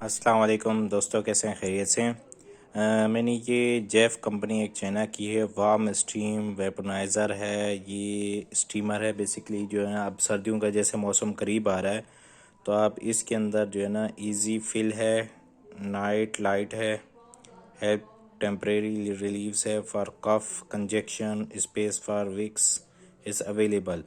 अस्सलाम वालेकुम दोस्तों, कैसे हैं? खैरियत से हैं? मैंने ये जेफ कंपनी एक चाइना की है, वार्म स्टीम वेपनाइज़र है। ये स्टीमर है बेसिकली, जो है ना, अब सर्दियों का जैसे मौसम करीब आ रहा है तो आप इसके अंदर जो है ना इजी फिल है, नाइट लाइट है, हेल्प टेम्परेरी रिलीव्स है for cough congestion, space for Vicks is available.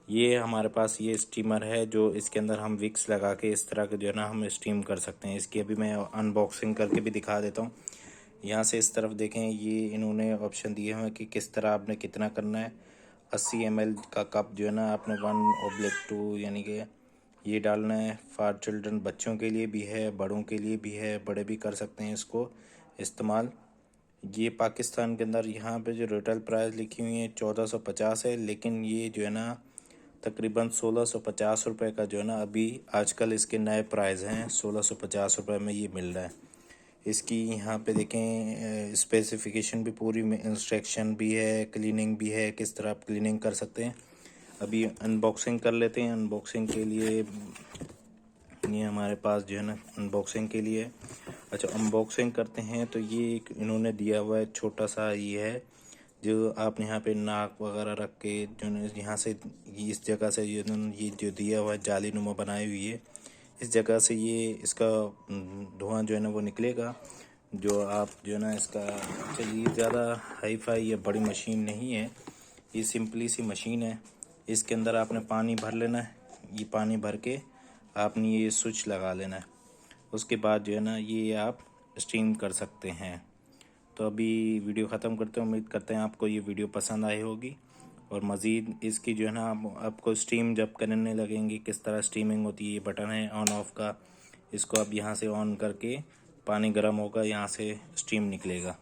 ये हमारे पास ये स्टीमर है जो इसके अंदर हम विक्स लगा के इस तरह के जो है ना हम स्टीम कर सकते हैं। इसकी अभी मैं अनबॉक्सिंग करके भी दिखा देता हूँ। यहाँ से इस तरफ देखें, ये इन्होंने ऑप्शन दिए हुए हैं कि किस तरह आपने कितना करना है। 80 ml का कप जो है ना आपने 1/2 यानी कि ये डालना है। फॉर चिल्ड्रन, बच्चों के लिए भी है, बड़ों के लिए भी है, बड़े भी कर सकते हैं इसको इस्तेमाल। ये पाकिस्तान के अंदर यहाँ पे जो रिटेल प्राइस लिखी हुई है 1450 है, लेकिन ये जो है ना तकरीबन 1650 रुपये का जो है ना अभी आजकल इसके नए प्राइस हैं। 1650 रुपये में ये मिल रहा है। इसकी यहाँ पे देखें स्पेसिफिकेशन भी पूरी में, इंस्ट्रक्शन भी है, क्लीनिंग भी है, किस तरह आप क्लीनिंग कर सकते हैं। अभी अनबॉक्सिंग कर लेते हैं। अनबॉक्सिंग के लिए ये हमारे पास जो है ना अनबॉक्सिंग के लिए, अच्छा अनबॉक्सिंग करते हैं तो ये एक इन्होंने दिया हुआ है छोटा सा, ये है जो आप यहाँ पे नाक वगैरह रख के जो है यहाँ से इस जगह से ये जो दिया हुआ है जाली नुमा बनाई हुई है, इस जगह से ये इसका धुआं जो है ना वो निकलेगा। जो आप जो है ना इसका, चलिए ज़्यादा हाई फाई या बड़ी मशीन नहीं है, ये सिंपली सी मशीन है। इसके अंदर आपने पानी भर लेना है। ये पानी भर के आपने ये स्विच लगा लेना है। उसके बाद जो है ना ये आप स्टीम कर सकते हैं। तो अभी वीडियो ख़त्म करते हैं। उम्मीद करते हैं आपको ये वीडियो पसंद आई होगी। और मज़ीद इसकी जो है ना आपको स्टीम जब करने लगेंगे किस तरह स्टीमिंग होती है, ये बटन है ऑन ऑफ का, इसको आप यहाँ से ऑन करके पानी गर्म होगा, यहाँ से स्टीम निकलेगा।